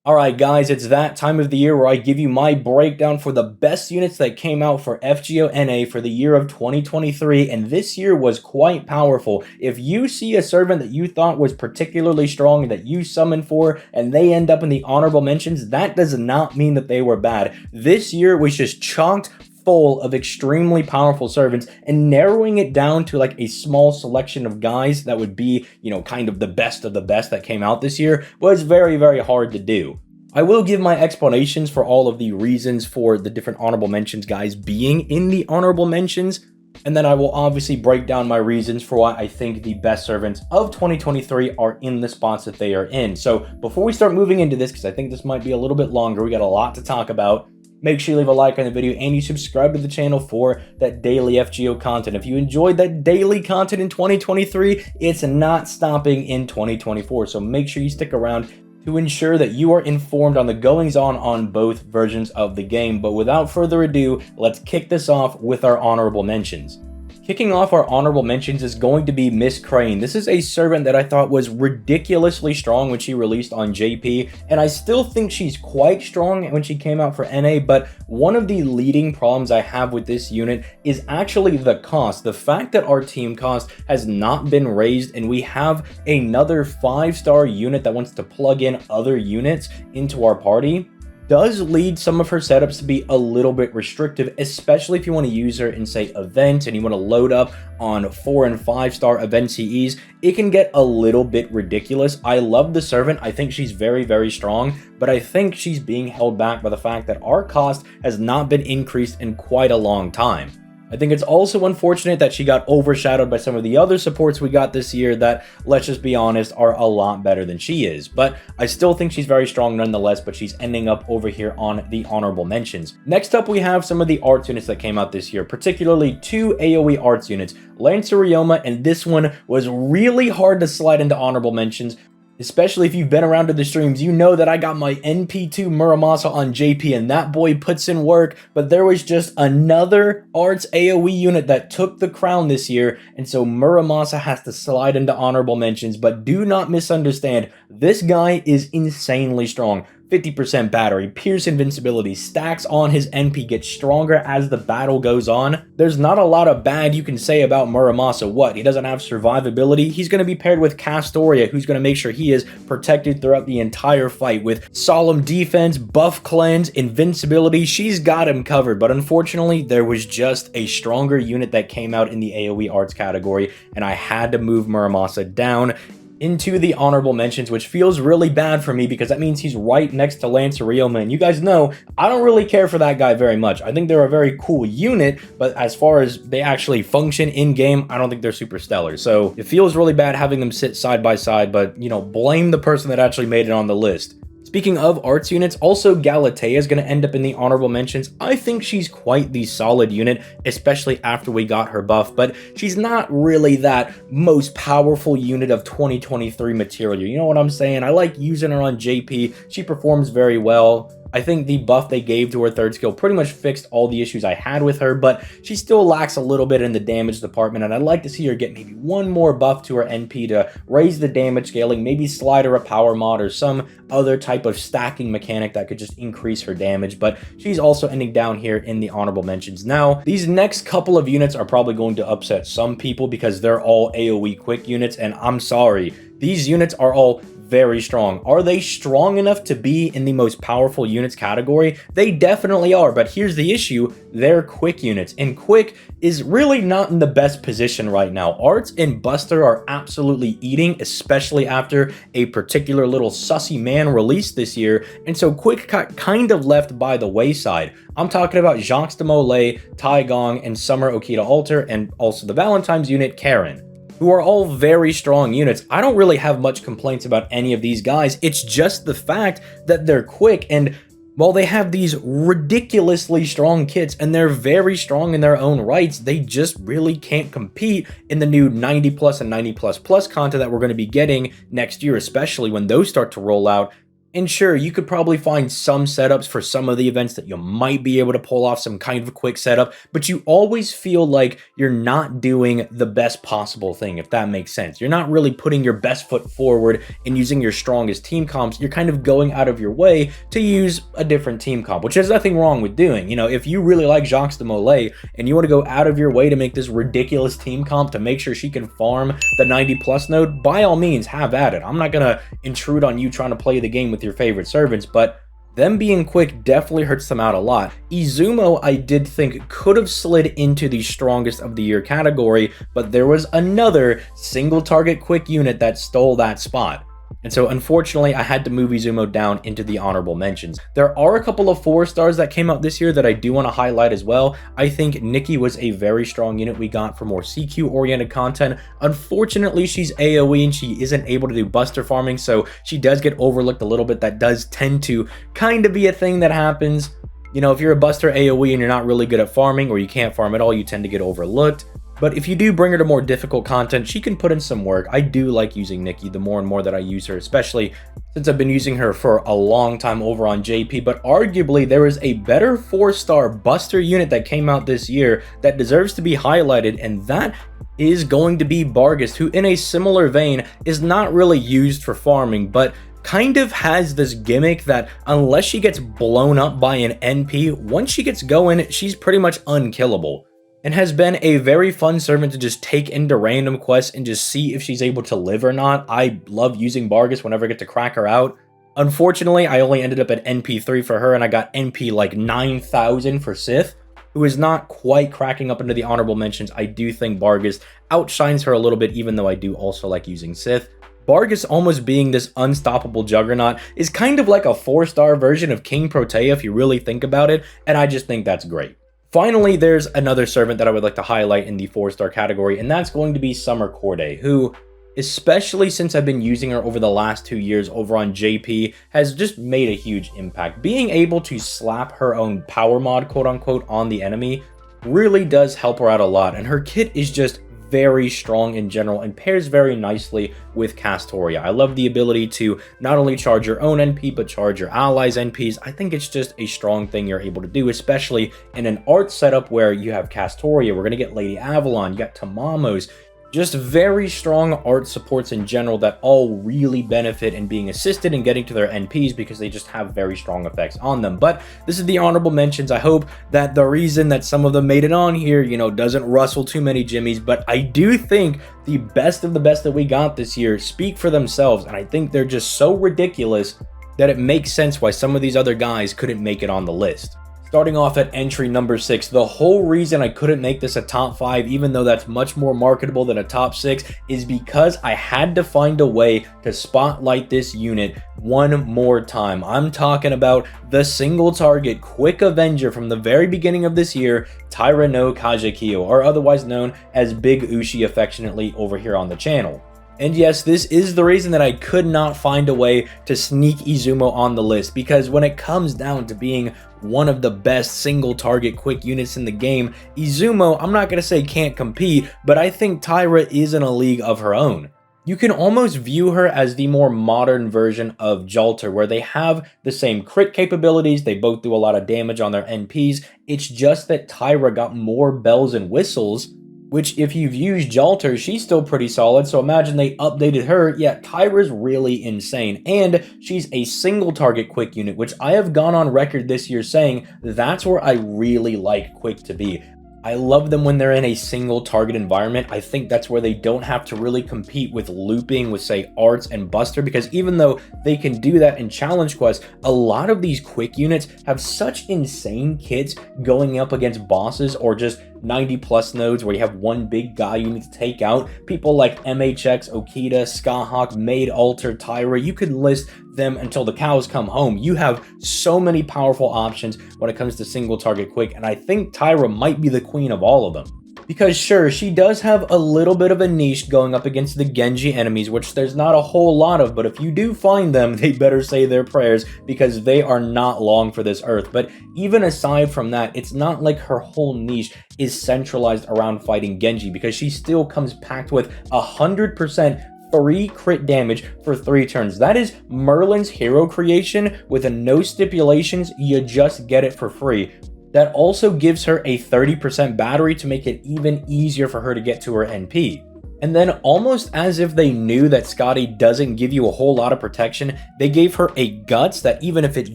Alright guys, it's that time of the year where I give you my breakdown for the best units that came out for FGO NA for the year of 2023, and this year was quite powerful. If you see a servant that you thought was particularly strong that you summoned for, and they end up in the honorable mentions, that does not mean that they were bad. This year was just chocked full of extremely powerful servants, and narrowing it down to like a small selection of guys that would be, kind of the best of the best that came out this year was very, very hard to do. I will give my explanations for all of the reasons for the different honorable mentions guys being in the honorable mentions, and then I will obviously break down my reasons for why I think the best servants of 2023 are in the spots that they are in. So before we start moving into this, because I think this might be a little bit longer, we got a lot to talk about, make sure you leave a like on the video and you subscribe to the channel for that daily FGO content. If you enjoyed that daily content in 2023, it's not stopping in 2024. So make sure you stick around to ensure that you are informed on the goings-on both versions of the game. But without further ado, let's kick this off with our honorable mentions. Kicking off our honorable mentions is going to be Miss Crane. This is a servant that I thought was ridiculously strong when she released on JP, and I still think she's quite strong when she came out for NA, but one of the leading problems I have with this unit is actually the cost. The fact that our team cost has not been raised, and we have another 5-star unit that wants to plug in other units into our party, does lead some of her setups to be a little bit restrictive, especially if you want to use her in, say, events and you want to load up on 4 and 5-star event CEs. It can get a little bit ridiculous. I love the servant. I think she's very, very strong, but I think she's being held back by the fact that our cost has not been increased in quite a long time. I think it's also unfortunate that she got overshadowed by some of the other supports we got this year that, let's just be honest, are a lot better than she is. But I still think she's very strong nonetheless, but she's ending up over here on the honorable mentions. Next up, we have some of the arts units that came out this year, particularly 2 AoE arts units, Lancer Ryoma, and this one was really hard to slide into honorable mentions. Especially if you've been around to the streams, you know that I got my NP2 Muramasa on JP and that boy puts in work, but there was just another arts AoE unit that took the crown this year, and so Muramasa has to slide into honorable mentions, but do not misunderstand, this guy is insanely strong. 50% battery, pierce invincibility, stacks on his NP, gets stronger as the battle goes on. There's not a lot of bad you can say about Muramasa. What? He doesn't have survivability? He's going to be paired with Castoria, who's going to make sure he is protected throughout the entire fight with solemn defense, buff cleanse, invincibility. She's got him covered, but unfortunately, there was just a stronger unit that came out in the AoE arts category, and I had to move Muramasa down into the honorable mentions, which feels really bad for me because that means he's right next to Lancer Ryoma, and you guys know I don't really care for that guy very much. I think they're a very cool unit, but as far as they actually function in game, I don't think they're super stellar. So it feels really bad having them sit side by side, but blame the person that actually made it on the list. Speaking of arts units, also Galatea is going to end up in the honorable mentions. I think she's quite the solid unit, especially after we got her buff, but she's not really that most powerful unit of 2023 material. You know what I'm saying? I like using her on JP. She performs very well. I think the buff they gave to her third skill pretty much fixed all the issues I had with her, but she still lacks a little bit in the damage department, and I'd like to see her get maybe one more buff to her NP to raise the damage scaling, maybe slide her a power mod or some other type of stacking mechanic that could just increase her damage, but she's also ending down here in the honorable mentions. Now, these next couple of units are probably going to upset some people because they're all AoE quick units, and I'm sorry, these units are all very strong. Are they strong enough to be in the most powerful units category? They definitely are, but here's the issue, they're quick units, and quick is really not in the best position right now. Arts and Buster are absolutely eating, especially after a particular little sussy man released this year, and so quick got kind of left by the wayside. I'm talking about Jacques de Molay, Tai Gong, and Summer Okita Alter, and also the Valentine's unit, Karen, who are all very strong units. I don't really have much complaints about any of these guys. It's just the fact that they're quick, and while they have these ridiculously strong kits and they're very strong in their own rights, they just really can't compete in the new 90 plus and 90 plus content that we're going to be getting next year, especially when those start to roll out. And sure, you could probably find some setups for some of the events that you might be able to pull off some kind of a quick setup, but you always feel like you're not doing the best possible thing, if that makes sense. You're not really putting your best foot forward and using your strongest team comps. You're kind of going out of your way to use a different team comp, which there's nothing wrong with doing. You know, if you really like Jacques de Molay and you want to go out of your way to make this ridiculous team comp to make sure she can farm the 90 plus node, by all means, have at it. I'm not going to intrude on you trying to play the game with your favorite servants, but them being quick definitely hurts them out a lot. Izumo, I did think, could have slid into the strongest of the year category, but there was another single target quick unit that stole that spot. And so unfortunately, I had to move Izumo down into the honorable mentions. There are a couple of 4 stars that came out this year that I do want to highlight as well. I think Nikki was a very strong unit we got for more CQ oriented content. Unfortunately, she's AoE and she isn't able to do buster farming, so she does get overlooked a little bit. That does tend to kind of be a thing that happens. You know, if you're a buster AoE and you're not really good at farming, or you can't farm at all, you tend to get overlooked. But if you do bring her to more difficult content, she can put in some work. I do like using Nikki the more and more that I use her, especially since I've been using her for a long time over on JP. But arguably, there is a better 4-star buster unit that came out this year that deserves to be highlighted, and that is going to be Bargus, who in a similar vein is not really used for farming, but kind of has this gimmick that unless she gets blown up by an NP, once she gets going, she's pretty much unkillable. And has been a very fun servant to just take into random quests and just see if she's able to live or not. I love using Bargus whenever I get to crack her out. Unfortunately, I only ended up at NP3 for her, and I got NP like 9,000 for Sith, who is not quite cracking up into the honorable mentions. I do think Bargus outshines her a little bit, even though I do also like using Sith. Bargus almost being this unstoppable juggernaut is kind of like a 4-star version of King Protea if you really think about it, and I just think that's great. Finally, there's another servant that I would like to highlight in the 4-star category, and that's going to be Summer Corday, who, especially since I've been using her over the last 2 years over on JP, has just made a huge impact. Being able to slap her own power mod, quote unquote, on the enemy really does help her out a lot, and her kit is just very strong in general and pairs very nicely with Castoria. I love the ability to not only charge your own NP, but charge your allies' NPs. I think it's just a strong thing you're able to do, especially in an art setup where you have Castoria, we're going to get Lady Avalon, you got Tamamos, just very strong art supports in general that all really benefit in being assisted in getting to their NPs because they just have very strong effects on them. But this is the honorable mentions. I hope that the reason that some of them made it on here, you know, doesn't rustle too many jimmies, but I do think the best of the best that we got this year speak for themselves, and I think they're just so ridiculous that it makes sense why some of these other guys couldn't make it on the list. Starting off at entry number 6, the whole reason I couldn't make this a top 5, even though that's much more marketable than a top 6, is because I had to find a way to spotlight this unit one more time. I'm talking about the single target quick Avenger from the very beginning of this year, Taira no Kagekiyo, or otherwise known as Big Ushi affectionately over here on the channel. And yes, this is the reason that I could not find a way to sneak Izumo on the list, because when it comes down to being one of the best single target quick units in the game, Izumo, I'm not going to say can't compete, but I think Taira is in a league of her own. You can almost view her as the more modern version of Jalter, where they have the same crit capabilities, they both do a lot of damage on their NPs, it's just that Taira got more bells and whistles, which if you've used Jalter, she's still pretty solid, so imagine they updated her. Yeah, Taira's really insane, and she's a single target quick unit, which I have gone on record this year saying that's where I really like quick to be. I love them when they're in a single target environment. I think that's where they don't have to really compete with looping with, say, Arts and Buster, because even though they can do that in challenge quests, a lot of these quick units have such insane kits going up against bosses or just 90 plus nodes where you have one big guy you need to take out. People like MHX, Okita, Skahawk, Maid Alter, Taira, you could list them until the cows come home. You have so many powerful options when it comes to single target quick, and I think Taira might be the queen of all of them. Because sure, she does have a little bit of a niche going up against the Genji enemies, which there's not a whole lot of, but if you do find them, they better say their prayers because they are not long for this earth. But even aside from that, it's not like her whole niche is centralized around fighting Genji, because she still comes packed with 100% 3 crit damage for 3 turns. That is Merlin's hero creation with no stipulations, you just get it for free. That also gives her a 30% battery to make it even easier for her to get to her NP. And then, almost as if they knew that Scotty doesn't give you a whole lot of protection, they gave her a Guts that, even if it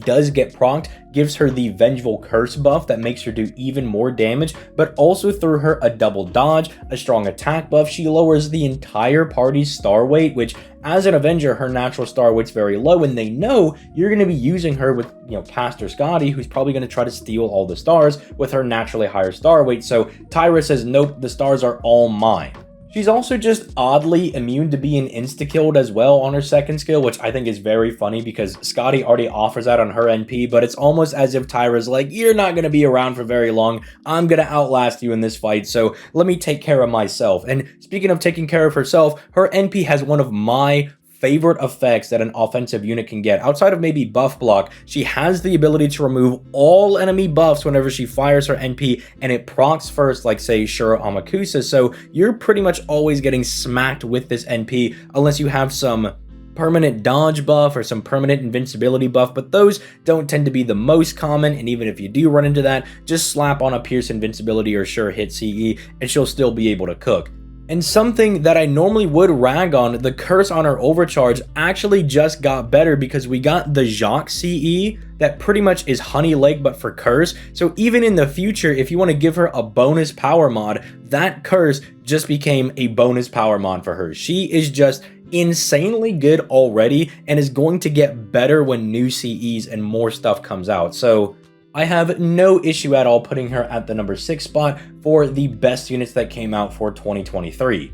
does get procced, gives her the Vengeful Curse buff that makes her do even more damage, but also threw her a double dodge, a strong attack buff. She lowers the entire party's star weight, which, as an Avenger, her natural star weight's very low, and they know you're going to be using her with, Caster Scotty, who's probably going to try to steal all the stars with her naturally higher star weight. So Tyra says, nope, the stars are all mine. She's also just oddly immune to being insta-killed as well on her second skill, which I think is very funny because Scotty already offers that on her NP, but it's almost as if Tyra's like, you're not going to be around for very long. I'm going to outlast you in this fight, so let me take care of myself. And speaking of taking care of herself, her NP has one of my favorite effects that an offensive unit can get. Outside of maybe buff block, she has the ability to remove all enemy buffs whenever she fires her NP, and it procs first, like say Shura Amakusa, so you're pretty much always getting smacked with this NP unless you have some permanent dodge buff or some permanent invincibility buff, but those don't tend to be the most common, and even if you do run into that, just slap on a Pierce Invincibility or Sure Hit CE and she'll still be able to cook. And something that I normally would rag on, the curse on her overcharge actually just got better because we got the Jacques CE that pretty much is Honey Lake but for curse. So even in the future, if you want to give her a bonus power mod, that curse just became a bonus power mod for her. She is just insanely good already and is going to get better when new CEs and more stuff comes out. So I have no issue at all putting her at the number 6 spot for the best units that came out for 2023.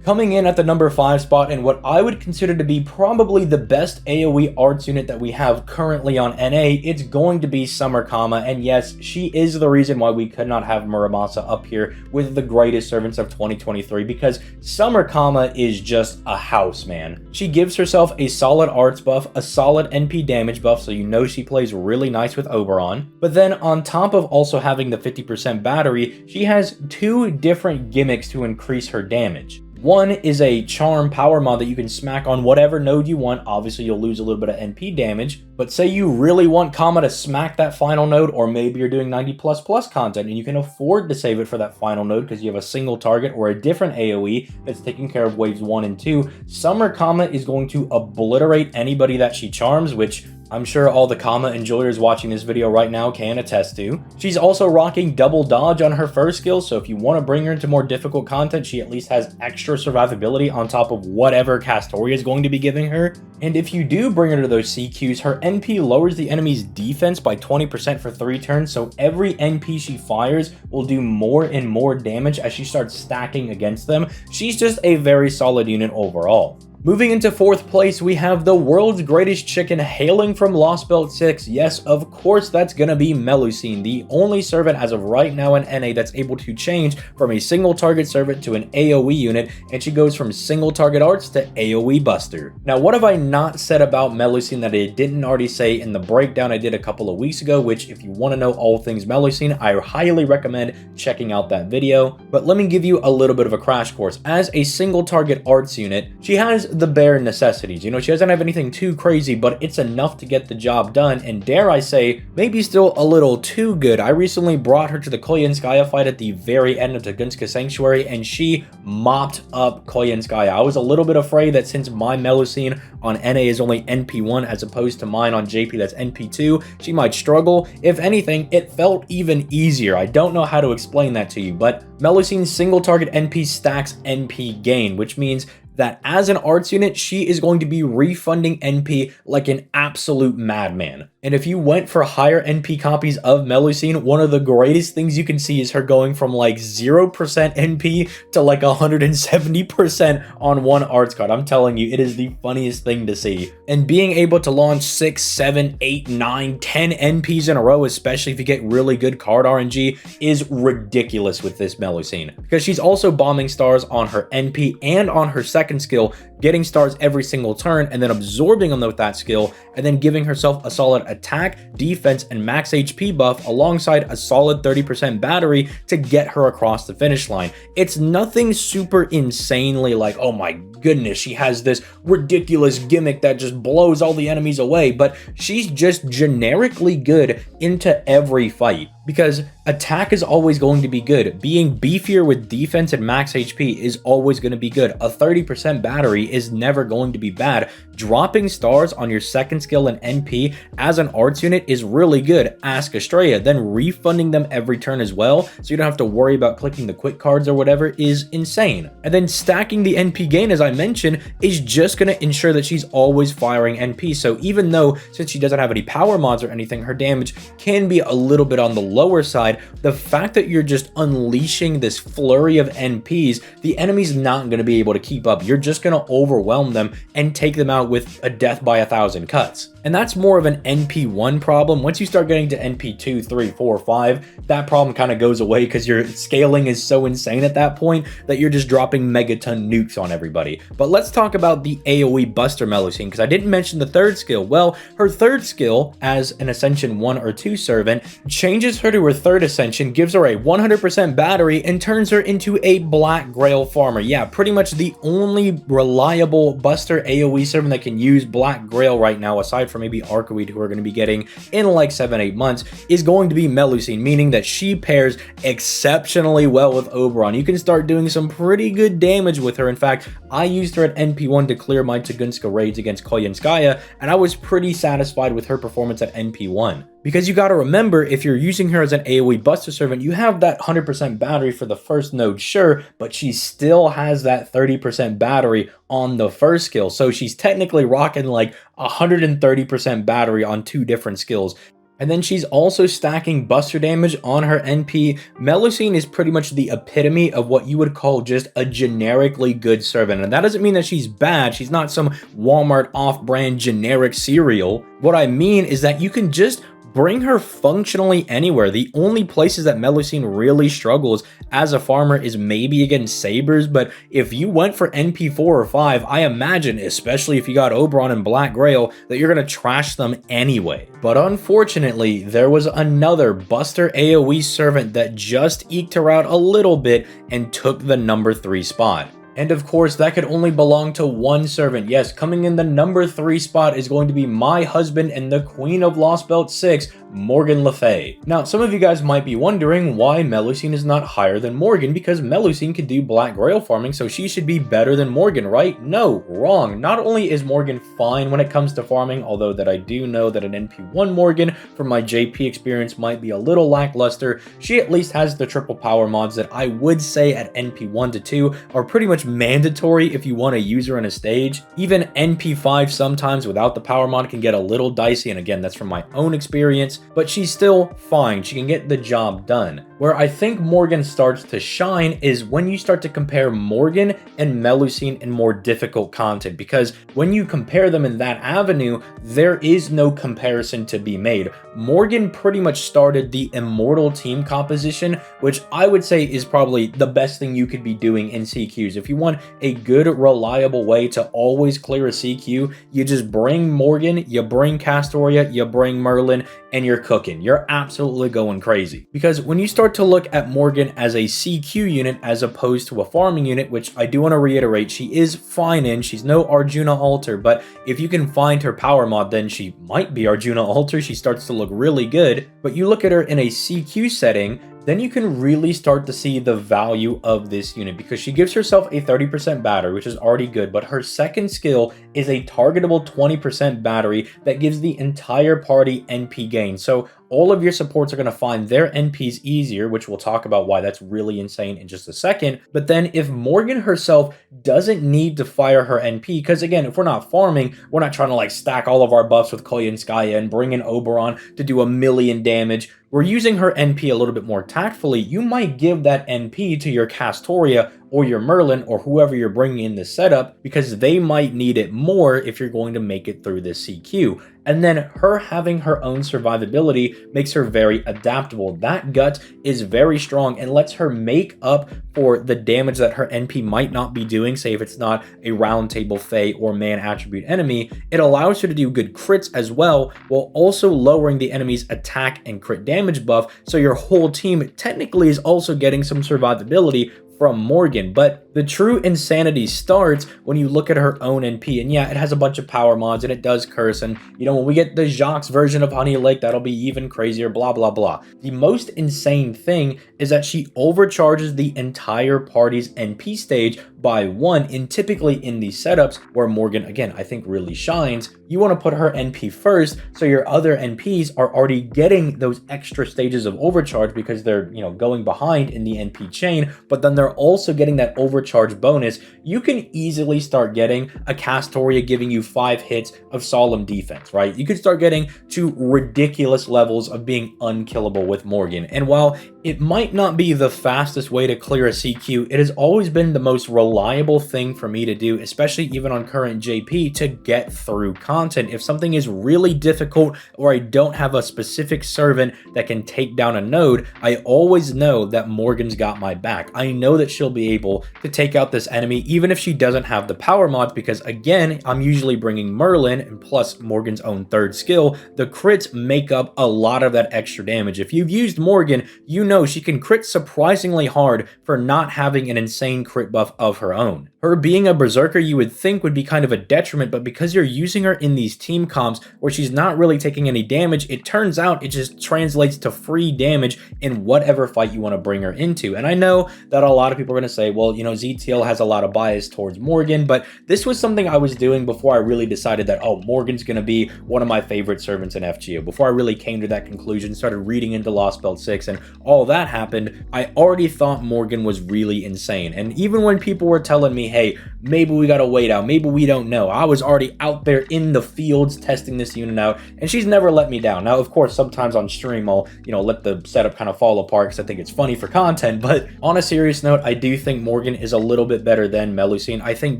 Coming in at the number 5 spot, and what I would consider to be probably the best AoE arts unit that we have currently on NA, it's going to be Summer Kama, and yes, she is the reason why we could not have Muramasa up here with the greatest servants of 2023, because Summer Kama is just a house, man. She gives herself a solid arts buff, a solid NP damage buff, so you know she plays really nice with Oberon, but then on top of also having the 50% battery, she has 2 different gimmicks to increase her damage. One is a charm power mod that you can smack on whatever node you want. Obviously, you'll lose a little bit of NP damage, but say you really want Kama to smack that final node, or maybe you're doing 90++ content and you can afford to save it for that final node because you have a single target or a different AoE that's taking care of waves 1 and 2. Summer Kama is going to obliterate anybody that she charms, which I'm sure all the Kama enjoyers watching this video right now can attest to. She's also rocking double dodge on her first skill, so if you want to bring her into more difficult content, she at least has extra survivability on top of whatever Castoria is going to be giving her. And if you do bring her to those CQs, her NP lowers the enemy's defense by 20% for 3 turns, so every NP she fires will do more and more damage as she starts stacking against them. She's just a very solid unit overall. Moving into 4th place, we have the world's greatest chicken hailing from Lost Belt 6. Yes, of course, that's gonna be Melusine, the only servant as of right now in NA that's able to change from a single target servant to an AoE unit, and she goes from single target arts to AoE buster. Now, what have I not said about Melusine that I didn't already say in the breakdown I did a couple of weeks ago, which if you want to know all things Melusine, I highly recommend checking out that video. But let me give you a little bit of a crash course. As a single target arts unit, she has the bare necessities. You know, she doesn't have anything too crazy, but it's enough to get the job done, and dare I say, maybe still a little too good. I recently brought her to the Koyanskaya fight at the very end of Tugunska Sanctuary, and she mopped up Koyanskaya. I was a little bit afraid that since my Melusine on NA is only NP1 as opposed to mine on JP that's NP2, she might struggle. If anything, it felt even easier. I don't know how to explain that to you, but Melusine's single target NP stacks NP gain, which means that as an arts unit, she is going to be refunding NP like an absolute madman. And if you went for higher NP copies of Melusine, one of the greatest things you can see is her going from like 0% NP to like 170% on one arts card. I'm telling you, it is the funniest thing to see. And being able to launch 6, 7, 8, 9, 10 NPs in a row, especially if you get really good card RNG, is ridiculous with this Melusine. Because she's also bombing stars on her NP and on her second second skill, getting stars every single turn, and then absorbing them with that skill, and then giving herself a solid attack, defense, and max HP buff alongside a solid 30% battery to get her across the finish line. It's nothing super insanely like, oh my goodness, she has this ridiculous gimmick that just blows all the enemies away, but she's just generically good into every fight. Because attack is always going to be good. Being beefier with defense and max HP is always going to be good. A 30% battery is never going to be bad. Dropping stars on your second skill and NP as an arts unit is really good. Ask Estrella. Then refunding them every turn as well, so you don't have to worry about clicking the quick cards or whatever, is insane. And then stacking the NP gain, as I mentioned, is just going to ensure that she's always firing NP. So even though, since she doesn't have any power mods or anything, her damage can be a little bit on the lower side, the fact that you're just unleashing this flurry of NPs, the enemy's not going to be able to keep up. You're just going to overwhelm them and take them out with a death by 1,000 cuts. And that's more of an NP1 problem. Once you start getting to NP2, 3, 4, 5, that problem kind of goes away because your scaling is so insane at that point that you're just dropping megaton nukes on everybody. But let's talk about the AoE Buster Melusine, because I didn't mention the third skill. Well, her third skill as an Ascension 1 or 2 servant changes her to her third Ascension, gives her a 100% battery, and turns her into a Black Grail farmer. Yeah, pretty much the only reliable Buster AoE servant that can use Black Grail right now, aside from maybe Arcoid, who are going to be getting in like 7-8 months, is going to be Melusine, meaning that she pairs exceptionally well with Oberon. You can start doing some pretty good damage with her. In fact, I used her at NP1 to clear my Tugunska raids against Koyenskaya, and I was pretty satisfied with her performance at NP1. Because you got to remember, if you're using her as an AoE Buster Servant, you have that 100% battery for the first node, sure, but she still has that 30% battery on the first skill. So she's technically rocking like 130% battery on 2 different skills. And then she's also stacking Buster damage on her NP. Melusine is pretty much the epitome of what you would call just a generically good servant. And that doesn't mean that she's bad. She's not some Walmart off-brand generic cereal. What I mean is that you can just bring her functionally anywhere. The only places that Melusine really struggles as a farmer is maybe against Sabers, but if you went for NP4 or 5, I imagine, especially if you got Oberon and Black Grail, that you're going to trash them anyway. But unfortunately, there was another Buster AoE servant that just eked her out a little bit and took the number 3 spot. And of course, that could only belong to one servant. Yes, coming in the number 3 spot is going to be my husband and the Queen of Lost Belt 6, Morgan Le Fay. Now, some of you guys might be wondering why Melusine is not higher than Morgan, because Melusine could do Black Grail farming, so she should be better than Morgan, right? No, wrong. Not only is Morgan fine when it comes to farming, although that I do know that an NP1 Morgan from my JP experience might be a little lackluster, she at least has the triple power mods that I would say at NP1 to 2 are pretty much mandatory if you want to use her in a stage. Even NP5 sometimes without the power mod can get a little dicey, and again, that's from my own experience, but she's still fine. She can get the job done. Where I think Morgan starts to shine is when you start to compare Morgan and Melusine in more difficult content, because when you compare them in that avenue, there is no comparison to be made. Morgan pretty much started the immortal team composition, which I would say is probably the best thing you could be doing in CQs. If you want a good, reliable way to always clear a CQ, you just bring Morgan, you bring Castoria, you bring Merlin, and you're cooking. You're absolutely going crazy. Because when you start to look at Morgan as a CQ unit as opposed to a farming unit, which I do want to reiterate, she is fine in, she's no Arjuna Alter, but if you can find her power mod, then she might be Arjuna Alter. She starts to look really good. But you look at her in a CQ setting, then you can really start to see the value of this unit, because she gives herself a 30% battery, which is already good, but her second skill is a targetable 20% battery that gives the entire party NP gain. So all of your supports are going to find their NPs easier, which we'll talk about why that's really insane in just a second. But then if Morgan herself doesn't need to fire her NP, because again, if we're not farming, we're not trying to like stack all of our buffs with Koyenskaya and bring in Oberon to do 1,000,000 damage. We're using her NP a little bit more tactfully. You might give that NP to your Castoria or your Merlin or whoever you're bringing in this setup, because they might need it more if you're going to make it through this CQ. And then her having her own survivability makes her very adaptable. That gut is very strong and lets her make up for the damage that her NP might not be doing. Say if it's not a round table Fey or man attribute enemy, it allows her to do good crits as well, while also lowering the enemy's attack and crit damage buff. So your whole team technically is also getting some survivability from Morgan. But the true insanity starts when you look at her own NP. And yeah, it has a bunch of power mods and it does curse. And you know, when we get the Jacques version of Honey Lake, that'll be even crazier, blah, blah, blah. The most insane thing is that she overcharges the entire party's NP stage by 1, and typically in these setups where Morgan, again, I think really shines, you want to put her NP first so your other NPs are already getting those extra stages of overcharge because they're, you know, going behind in the NP chain, but then they're also getting that overcharge bonus. You can easily start getting a Castoria giving you 5 hits of solemn defense, right? You could start getting to ridiculous levels of being unkillable with Morgan. And while it might not be the fastest way to clear a CQ, it has always been the most reliable thing for me to do, especially even on current JP, to get through content. If something is really difficult or I don't have a specific servant that can take down a node, I always know that Morgan's got my back. I know that she'll be able to take out this enemy even if she doesn't have the power mods, because again, I'm usually bringing Merlin and plus Morgan's own 3rd skill. The crits make up a lot of that extra damage. If you've used Morgan, you know she can crit surprisingly hard for not having an insane crit buff of her own. Her being a berserker you would think would be kind of a detriment, but because you're using her in these team comps where she's not really taking any damage, it turns out it just translates to free damage in whatever fight you want to bring her into. And I know that a lot of people are going to say, well, you know, ZTL has a lot of bias towards Morgan, but this was something I was doing before I really decided that, oh, Morgan's going to be one of my favorite servants in FGO. Before I really came to that conclusion, started reading into Lost Belt 6 and all that happened, I already thought Morgan was really insane. And even when people were telling me, hey, maybe we gotta wait out, maybe we don't know, I was already out there in the fields testing this unit out, and she's never let me down. Now, of course, sometimes on stream I'll, you know, let the setup kind of fall apart because I think it's funny for content, but on a serious note, I do think Morgan is a little bit better than Melusine. I think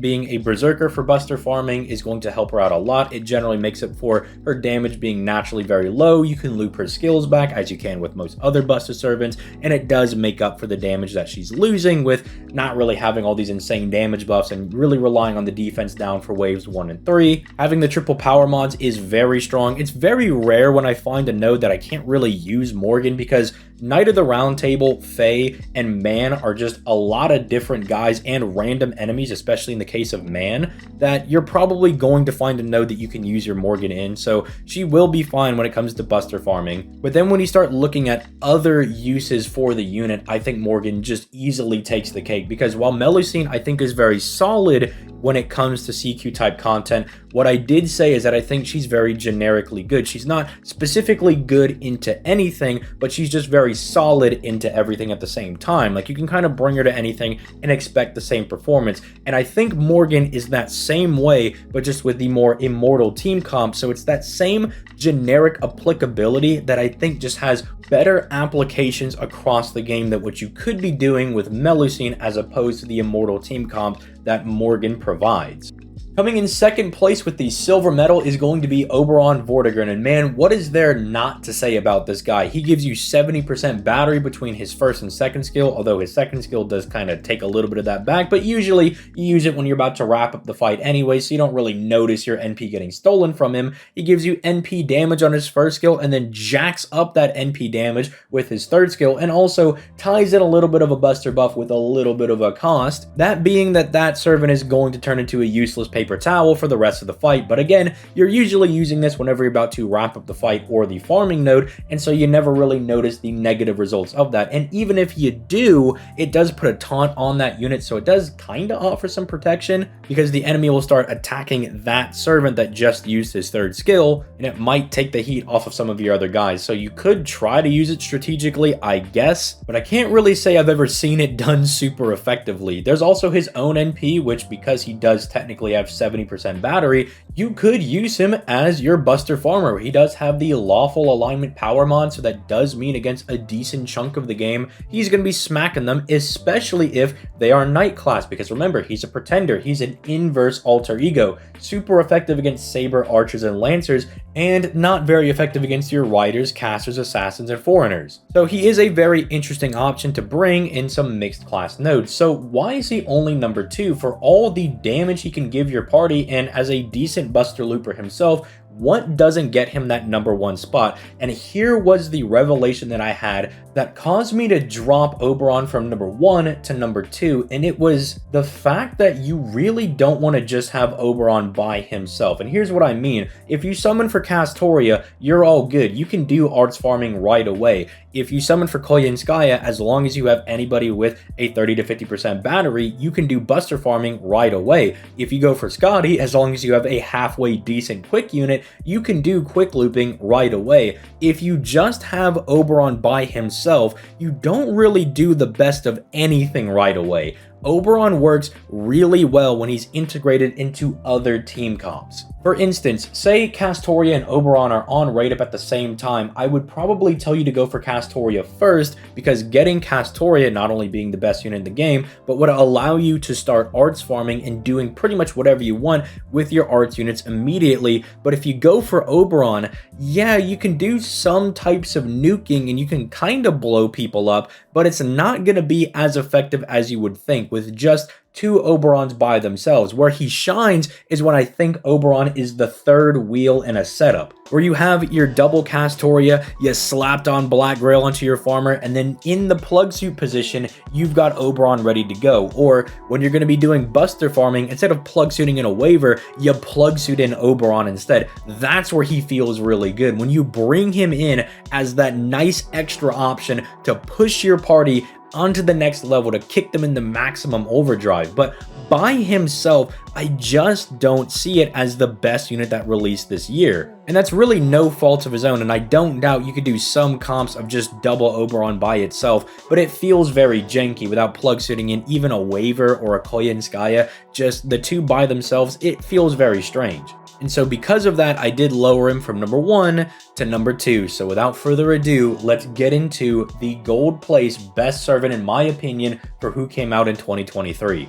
being a berserker for buster farming is going to help her out a lot. It generally makes up for her damage being naturally very low. You can loop her skills back as you can with most other buster servants, and it does make up for the damage that she's losing with not really having all these insane damage buffs and really relying on the defense down for waves 1 and 3. Having the triple power mods is very strong. It's very rare when I find a node that I can't really use Morgan, because Knight of the Round Table, Fae, and Man are just a lot of different guys and random enemies, especially in the case of Man, that you're probably going to find a node that you can use your Morgan in, so she will be fine when it comes to buster farming. But then when you start looking at other uses for the unit, I think Morgan just easily takes the cake, because while Melusine I think is very solid when it comes to CQ type content, what I did say is that I think she's very generically good. She's not specifically good into anything, but she's just very solid into everything at the same time. Like, you can kind of bring her to anything and expect the same performance. And I think Morgan is that same way, but just with the more immortal team comp. So it's that same generic applicability that I think just has better applications across the game than what you could be doing with Melusine as opposed to the immortal team comp that Morgan provides. Coming in second place with the silver medal is going to be Oberon Vortigern, and man, what is there not to say about this guy? He gives you 70% battery between his first and second skill, although his second skill does kind of take a little bit of that back, but usually you use it when you're about to wrap up the fight anyway, so you don't really notice your NP getting stolen from him. He gives you NP damage on his first skill and then jacks up that NP damage with his third skill, and also ties in a little bit of a buster buff with a little bit of a cost, that being that servant is going to turn into a useless paper towel for the rest of the fight. But again, you're usually using this whenever you're about to wrap up the fight or the farming node, and so you never really notice the negative results of that. And even if you do, it does put a taunt on that unit, so it does kind of offer some protection, because the enemy will start attacking that servant that just used his third skill, and it might take the heat off of some of your other guys. So you could try to use it strategically, I guess, but I can't really say I've ever seen it done super effectively. There's also his own NP, which, because he does technically have 70% battery, You could use him as your Buster Farmer. He does have the Lawful Alignment Power mod, so that does mean against a decent chunk of the game, he's going to be smacking them, especially if they are Knight class, because remember, he's a Pretender, he's an inverse alter ego, super effective against Saber, Archers, and Lancers, and not very effective against your Riders, Casters, Assassins, and Foreigners. So he is a very interesting option to bring in some mixed class nodes. So why is he only number 2 for all the damage he can give your party, and as a decent Buster Looper himself, what doesn't get him that number 1 spot? And here was the revelation that I had that caused me to drop Oberon from number 1 to number 2, and it was the fact that you really don't want to just have Oberon by himself. And here's what I mean. If you summon for Castoria, you're all good. You can do arts farming right away. If you summon for Koyenskaya, as long as you have anybody with a 30 to 50% battery, you can do Buster farming right away. If you go for Scotty, as long as you have a halfway decent quick unit, you can do quick looping right away. If you just have Oberon by himself, you don't really do the best of anything right away. Oberon works really well when he's integrated into other team comps. For instance, say Castoria and Oberon are on raid up at the same time, I would probably tell you to go for Castoria first, because getting Castoria not only being the best unit in the game, but would allow you to start arts farming and doing pretty much whatever you want with your arts units immediately. But if you go for Oberon, yeah, you can do some types of nuking and you can kind of blow people up, but it's not going to be as effective as you would think with just 2 Oberons by themselves. Where he shines is when I think Oberon is the third wheel in a setup, where you have your double Castoria, you slapped on Black Grail onto your farmer, and then in the plug suit position, you've got Oberon ready to go. Or when you're going to be doing Buster farming, instead of plug suiting in a waiver, you plug suit in Oberon instead. That's where he feels really good, when you bring him in as that nice extra option to push your party onto the next level, to kick them into maximum overdrive. But by himself, I just don't see it as the best unit that released this year. And that's really no fault of his own, and I don't doubt you could do some comps of just double Oberon by itself, but it feels very janky without plug suiting in even a waiver or a Koyenskaya. Just the 2 by themselves, it feels very strange. And so because of that, I did lower him from number 1 to number 2. So without further ado, let's get into the gold place best servant in my opinion for who came out in 2023.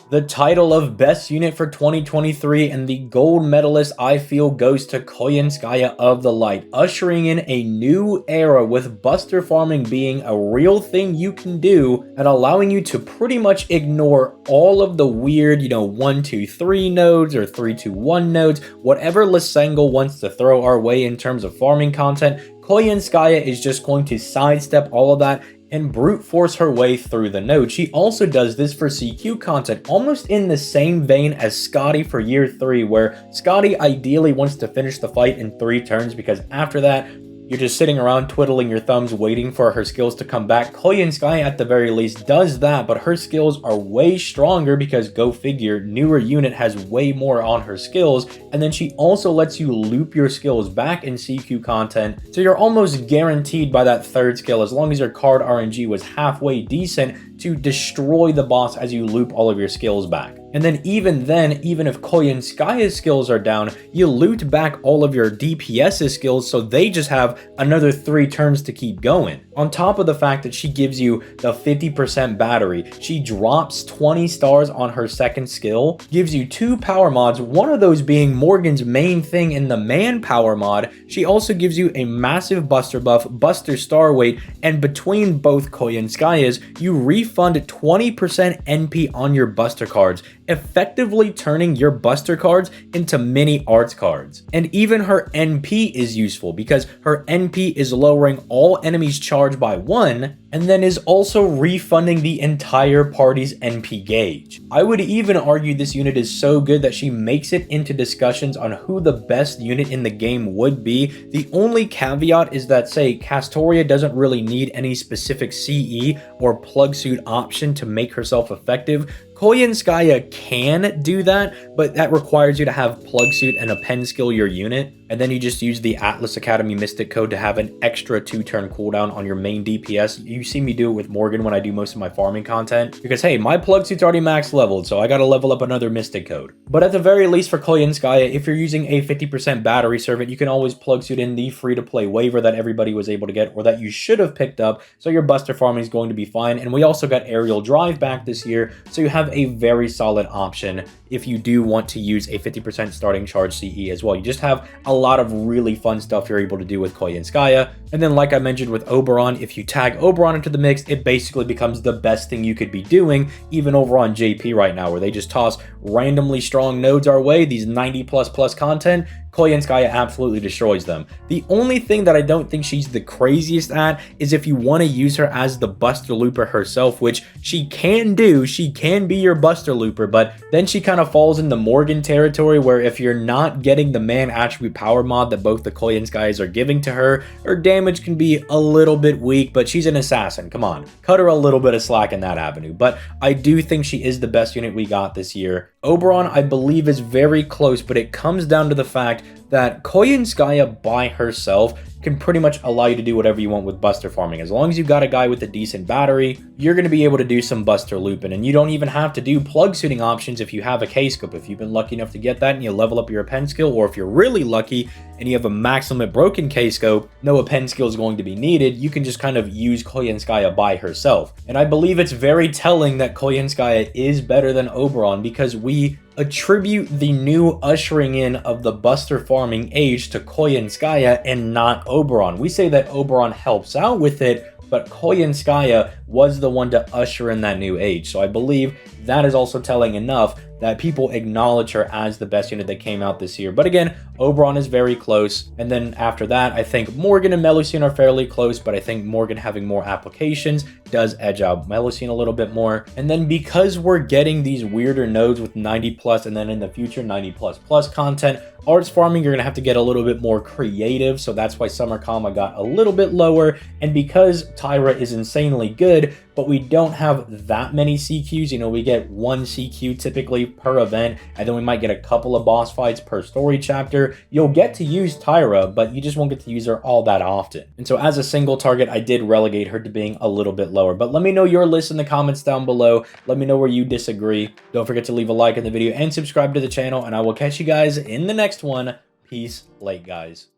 The title of best unit for 2023 and the gold medalist I feel goes to Koyenskaya of the Light, ushering in a new era with Buster farming being a real thing you can do and allowing you to pretty much ignore all of the weird, 1-2-3 nodes or 3-2-1 nodes, whatever Lysengal wants to throw our way in terms of farming content. Koyenskaya is just going to sidestep all of that and brute force her way through the node. She also does this for CQ content, almost in the same vein as Scotty for year 3, where Scotty ideally wants to finish the fight in 3 turns, because after that, you're just sitting around twiddling your thumbs waiting for her skills to come back. Koyenskaya at the very least does that, but her skills are way stronger because, go figure, newer unit has way more on her skills, and then she also lets you loop your skills back in CQ content, so you're almost guaranteed by that 3rd skill, as long as your card RNG was halfway decent, to destroy the boss as you loop all of your skills back. And then even if Koyenskaya's skills are down, you loot back all of your DPS's skills, so they just have another 3 turns to keep going. On top of the fact that she gives you the 50% battery, she drops 20 stars on her 2nd skill, gives you 2 power mods, one of those being Morgan's main thing in the manpower mod. She also gives you a massive Buster buff, Buster star weight, and between both Koyenskaya's, you refund 20% NP on your Buster cards, effectively turning your Buster cards into mini arts cards. And even her NP is useful, because her NP is lowering all enemies charged by 1, and then is also refunding the entire party's NP gauge. I would even argue this unit is so good that she makes it into discussions on who the best unit in the game would be. The only caveat is that, say, Castoria doesn't really need any specific CE or plug suit option to make herself effective. Koyanskaya can do that, but that requires you to have Plug Suit and a pen skill your unit, and then you just use the Atlas Academy Mystic code to have an extra 2-turn cooldown on your main DPS. You see me do it with Morgan when I do most of my farming content, because hey, my Plug Suit's already max leveled, so I gotta level up another Mystic code. But at the very least for Koyanskaya, if you're using a 50% battery servant, you can always Plug Suit in the free-to-play waiver that everybody was able to get, or that you should have picked up, so your Buster farming is going to be fine. And we also got Aerial Drive back this year, so you have a very solid option if you do want to use a 50% starting charge CE as well. You just have a lot of really fun stuff you're able to do with Koyanskaya. And then like I mentioned with Oberon, if you tag Oberon into the mix, it basically becomes the best thing you could be doing, even over on JP right now, where they just toss randomly strong nodes our way, these 90++ content. Koyanskaya absolutely destroys them. The only thing that I don't think she's the craziest at is if you want to use her as the Buster Looper herself, which she can do. She can be your Buster Looper, but then she kind of falls in the Morgan territory, where if you're not getting the man attribute power mod that both the Koyanskayas are giving to her, her damage can be a little bit weak, but she's an assassin. Come on, cut her a little bit of slack in that avenue. But I do think she is the best unit we got this year. Oberon, I believe, is very close, but it comes down to the fact that Koyanskaya by herself can pretty much allow you to do whatever you want with Buster farming. As long as you got a guy with a decent battery, you're going to be able to do some Buster looping, and you don't even have to do plug suiting options if you have a K-scope. If you've been lucky enough to get that and you level up your pen skill, or if you're really lucky and you have a max limit broken K-scope, no pen skill is going to be needed, you can just kind of use Koyanskaya by herself. And I believe it's very telling that Koyanskaya is better than Oberon, because we attribute the new ushering in of the Buster farming age to Koyanskaya and not Oberon. We say that Oberon helps out with it, but Koyanskaya was the one to usher in that new age. So I believe that is also telling enough that people acknowledge her as the best unit that came out this year. But again, Oberon is very close. And then after that, I think Morgan and Melusine are fairly close, but I think Morgan having more applications does edge out Melusine a little bit more. And then because we're getting these weirder nodes with 90+, and then in the future 90++ content, arts farming, you're gonna have to get a little bit more creative. So that's why Summer Kama got a little bit lower. And because Tyra is insanely good, but we don't have that many CQs, you know, we get one CQ typically per event, and then we might get a couple of boss fights per story chapter. You'll get to use Tyra, but you just won't get to use her all that often. And so as a single target, I did relegate her to being a little bit lower. But let me know your list in the comments down below. Let me know where you disagree. Don't forget to leave a like in the video and subscribe to the channel, and I will catch you guys in the next one. Peace, late guys.